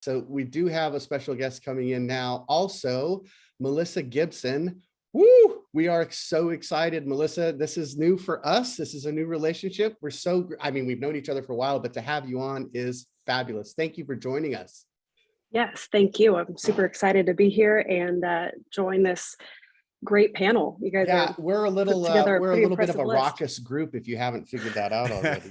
So we do have a special guest coming in now. Also, Milissa Gibson. Woo! We are so excited, Milissa. This is new for us. This is a new relationship. We've known each other for a while, but to have you on is fabulous. Thank you for joining us. Yes, thank you. I'm super excited to be here and join this great panel. You guys we're a little bit of a raucous group if you haven't figured that out already.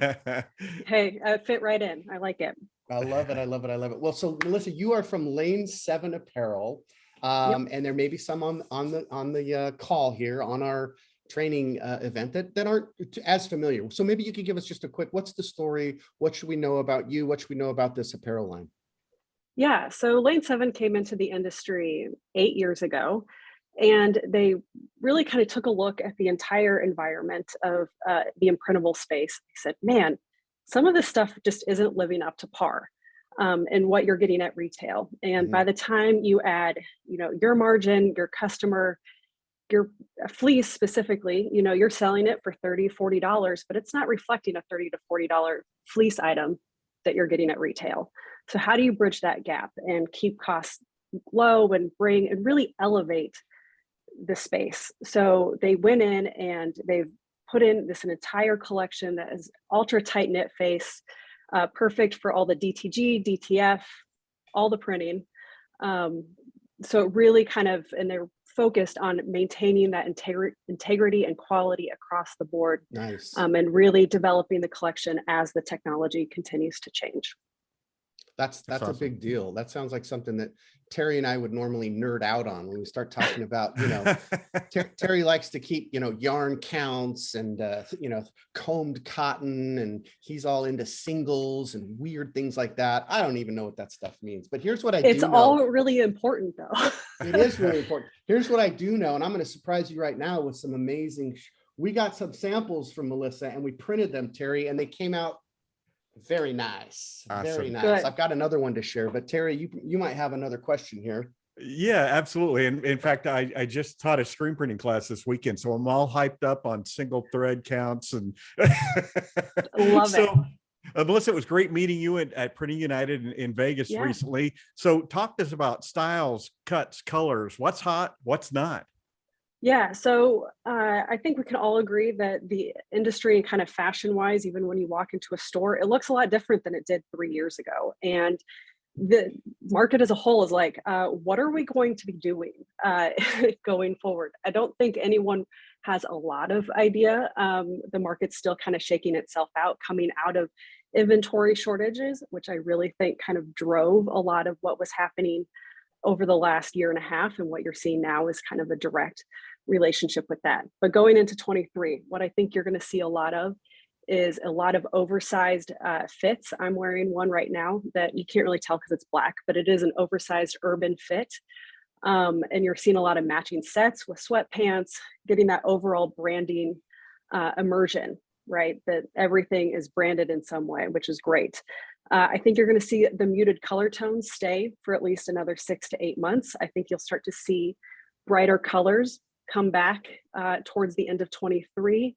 Hey, I fit right in. I like it. I love it. Well, so Milissa, you are from Lane 7 Apparel. Yep. And there may be some on the call here on our training event that aren't as familiar. So maybe you could give us just a quick, what's the story? What should we know about you? What should we know about this apparel line? Yeah, so Lane 7 came into the industry 8 years ago, and they really kind of took a look at the entire environment of the imprintable space. They said, man, some of this stuff just isn't living up to par in what you're getting at retail. And by the time you add, your margin, your customer, your fleece specifically, you're selling it for $30, $40, but it's not reflecting a $30 to $40 fleece item that you're getting at retail. So how do you bridge that gap and keep costs low and really elevate the space? So they went in and they've put in an entire collection that is ultra tight knit face, perfect for all the DTG, DTF, all the printing. So it really and they're focused on maintaining that integrity and quality across the board. Nice. And really developing the collection as the technology continues to change. That's awesome. A big deal. That sounds like something that Terry and I would normally nerd out on when we start talking about, Terry likes to keep, yarn counts and, combed cotton, and he's all into singles and weird things like that. I don't even know what that stuff means, but here's what I do know. It's all really important though. It is really important. Here's what I do know, and I'm going to surprise you right now with some amazing, we got some samples from Milissa and we printed them, Terry, and they came out very nice. Awesome. Very nice. Good. I've got another one to share, but Terry, you might have another question here. Yeah, absolutely. And in fact, I just taught a screen printing class this weekend, so I'm all hyped up on single thread counts and love it. Milissa, it was great meeting you at Printing United in Vegas recently. So talk to us about styles, cuts, colors, what's hot, what's not. Yeah, so I think we can all agree that the industry kind of fashion-wise, even when you walk into a store, it looks a lot different than it did 3 years ago. And the market as a whole is like, what are we going to be doing going forward? I don't think anyone has a lot of idea. The market's still kind of shaking itself out, coming out of inventory shortages, which I really think kind of drove a lot of what was happening over the last year and a half. And what you're seeing now is kind of a direct relationship with that. But going into 23, what I think you're going to see a lot of is a lot of oversized fits. I'm wearing one right now that you can't really tell because it's black, but it is an oversized urban fit. And you're seeing a lot of matching sets with sweatpants, getting that overall branding immersion, right? That everything is branded in some way, which is great. I think you're going to see the muted color tones stay for at least another 6 to 8 months. I think you'll start to see brighter colors come back towards the end of 23.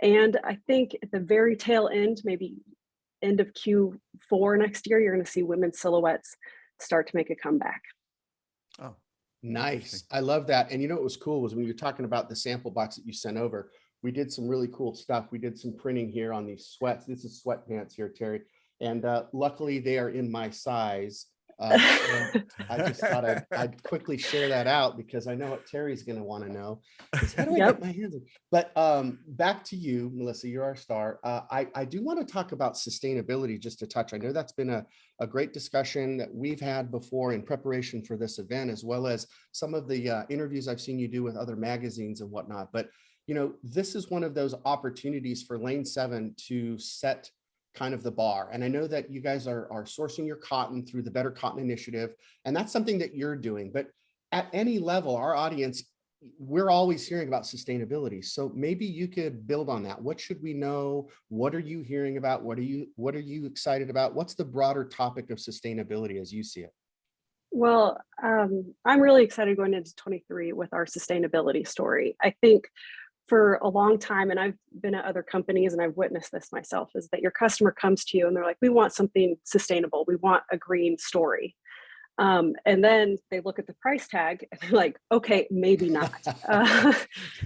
And I think at the very tail end, maybe end of Q4 next year, you're going to see women's silhouettes start to make a comeback. Oh, nice. I love that. And what was cool was when you're talking about the sample box that you sent over, we did some really cool stuff. We did some printing here on these sweats. This is sweatpants here, Terry. And luckily they are in my size. I just thought I'd quickly share that out because I know what Terry's going to want to know. How do I get my hands in? But back to you, Milissa, you're our star. I do want to talk about sustainability just a touch. I know that's been a great discussion that we've had before in preparation for this event, as well as some of the interviews I've seen you do with other magazines and whatnot. But, this is one of those opportunities for Lane 7 to set kind of the bar. And I know that you guys are sourcing your cotton through the Better Cotton Initiative, and that's something that you're doing. But at any level, our audience, we're always hearing about sustainability. So maybe you could build on that. What should we know? What are you hearing about? What are you excited about? What's the broader topic of sustainability as you see it? Well, I'm really excited going into 23 with our sustainability story. I think for a long time, and I've been at other companies and I've witnessed this myself, is that your customer comes to you and they're like, we want something sustainable. We want a green story. And then they look at the price tag and they're like, okay, maybe not,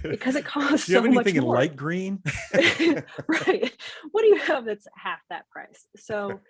because it costs Do you have so much anything in more. light green? Right. What do you have that's half that price? So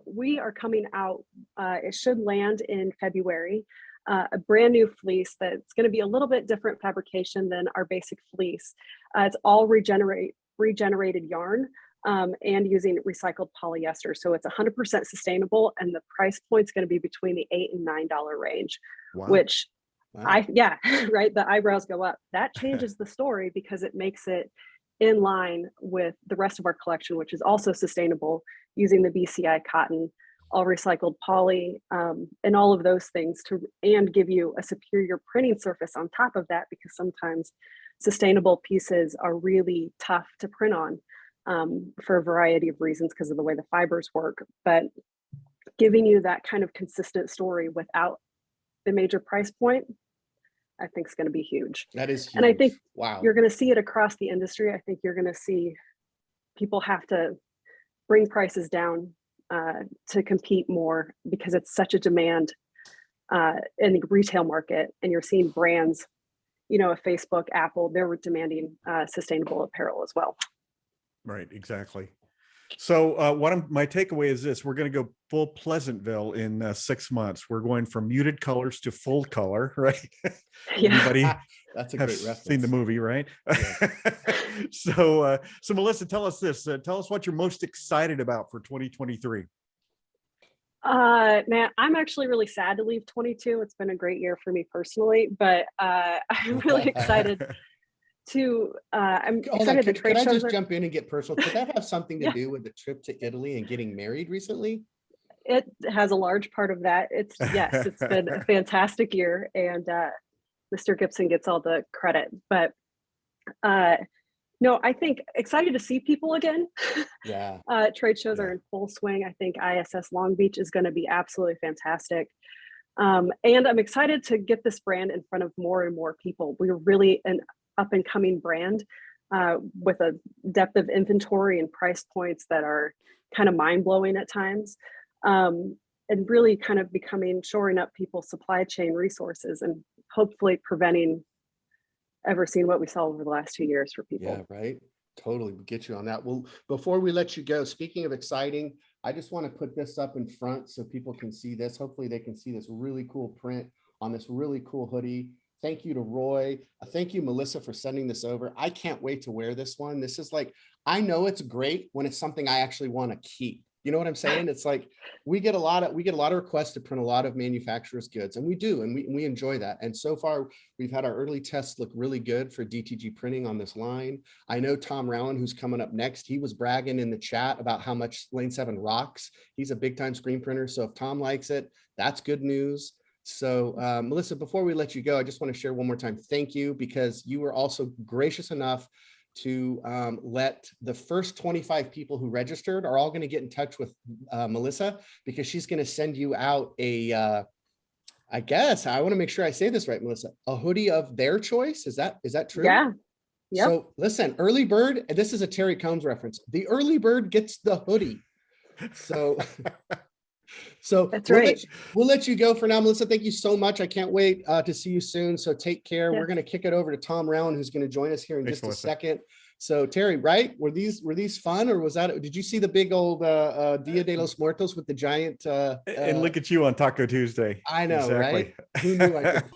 we are coming out, it should land in February, a brand new fleece that's going to be a little bit different fabrication than our basic fleece. It's all regenerated yarn, and using recycled polyester. So it's 100% sustainable, and the price point's going to be between the $8 and $9 range, Wow. which Wow. yeah, right. The eyebrows go up. That changes the story because it makes it in line with the rest of our collection, which is also sustainable, using the BCI cotton, all recycled poly, and all of those things and give you a superior printing surface on top of that, because sometimes sustainable pieces are really tough to print on, for a variety of reasons because of the way the fibers work. But giving you that kind of consistent story without the major price point, I think is going to be huge. That is huge. And I think wow, you're going to see it across the industry. I think you're going to see people have to bring prices down to compete more, because it's such a demand in the retail market. And you're seeing brands, you know, Facebook, Apple, they're demanding sustainable apparel as well. Right, exactly. So my takeaway is this: we're going to go full Pleasantville in 6 months. We're going from muted colors to full color, right? Yeah. Anybody that's a have great reference. seen the movie, right? Yeah. So Milissa, tell us this. Tell us what you're most excited about for 2023. Man, I'm actually really sad to leave 22. It's been a great year for me personally, but I'm really excited to I'm excited the trade could I shows just jump in and get personal? Could that have something to Yeah. do with the trip to Italy and getting married recently? It has a large part of that. It's been a fantastic year, and Mr. Gibson gets all the credit. But no, I think excited to see people again. Yeah. Trade shows are in full swing. I think ISS Long Beach is going to be absolutely fantastic. And I'm excited to get this brand in front of more and more people. We're really an up and coming brand with a depth of inventory and price points that are kind of mind blowing at times. And really kind of shoring up people's supply chain resources and hopefully preventing ever seeing what we saw over the last 2 years for people. Yeah, right. Totally get you on that. Well, before we let you go, speaking of exciting, I just want to put this up in front so people can see this. Hopefully they can see this really cool print on this really cool hoodie. Thank you to Roy. Thank you, Milissa, for sending this over. I can't wait to wear this one. This is like, I know it's great when it's something I actually want to keep. You know what I'm saying? It's like we get a lot of requests to print a lot of manufacturers' goods, and we do, and we enjoy that. And so far, we've had our early tests look really good for DTG printing on this line. I know Tom Rowan, who's coming up next, he was bragging in the chat about how much Lane 7 rocks. He's a big time screen printer, so if Tom likes it, that's good news. So Milissa, before we let you go, I just want to share one more time. Thank you, because you were also gracious enough to let the first 25 people who registered are all going to get in touch with Milissa, because she's going to send you out a, I guess, I want to make sure I say this right, Milissa, a hoodie of their choice. Is that true? Yeah. Yep. So listen, early bird, and this is a Terry Combs reference. The early bird gets the hoodie. So that's right. We'll let you go for now, Milissa. Thank you so much. I can't wait to see you soon. So take care. Yes. We're going to kick it over to Tom Rowan, who's going to join us here in Thanks, just a Melissa. second. So Terry, right? Were these fun, or was that? Did you see the big old Dia de los Muertos with the giant? And look at you on Taco Tuesday. I know, Exactly. right? Who knew I could?